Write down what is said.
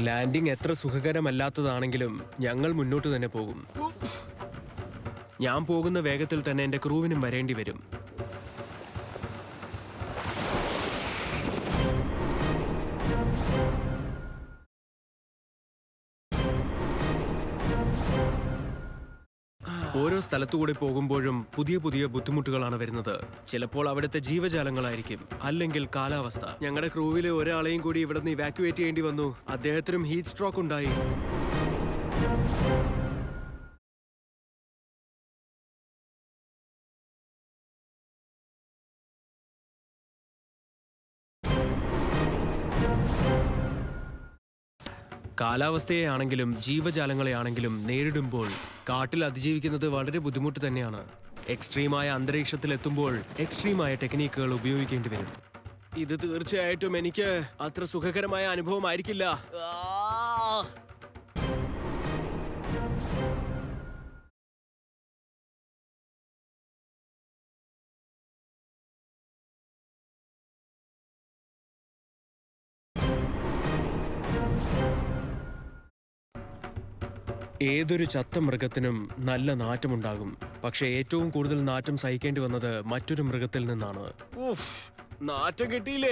Landing എത്ര സുഖകരമല്ലാത്തതാണെങ്കിലും ഞങ്ങൾ മുന്നോട്ട് തന്നെ പോകും. ഞാൻ പോകുന്ന വേഗത്തിൽ തന്നെ എന്റെ ക്രൂവിനും വരേണ്ടി വരും. ഓരോ സ്ഥലത്തുകൂടി പോകുമ്പോഴും പുതിയ പുതിയ ബുദ്ധിമുട്ടുകളാണ് വരുന്നത്. ചിലപ്പോൾ അവിടുത്തെ ജീവജാലങ്ങളായിരിക്കും, അല്ലെങ്കിൽ കാലാവസ്ഥ. ഞങ്ങളുടെ ക്രൂവിലെ ഒരാളെയും കൂടി ഇവിടെ നിന്ന് ഇവാക്യുവേറ്റ് ചെയ്യേണ്ടി വന്നു. അദ്ദേഹത്തിനും ഹീറ്റ് സ്ട്രോക്ക് ഉണ്ടായി. കാലാവസ്ഥയെ ആണെങ്കിലും ജീവജാലങ്ങളെ ആണെങ്കിലും നേരിടുമ്പോൾ കാട്ടിൽ അതിജീവിക്കുന്നത് വളരെ ബുദ്ധിമുട്ട് തന്നെയാണ്. എക്സ്ട്രീമായ അന്തരീക്ഷത്തിൽ എത്തുമ്പോൾ എക്സ്ട്രീമായ ടെക്നീക്കുകൾ ഉപയോഗിക്കേണ്ടി വരും. ഇത് തീർച്ചയായിട്ടും എനിക്ക് അത്ര സുഖകരമായ അനുഭവമായിരിക്കില്ല. ഏതൊരു ചത്ത മൃഗത്തിനും നല്ല നാറ്റമുണ്ടാകും. പക്ഷെ ഏറ്റവും കൂടുതൽ നാറ്റം സഹിക്കേണ്ടി വന്നത് മറ്റൊരു മൃഗത്തിൽ നിന്നാണ്. നാറ്റം കിട്ടിയില്ലേ?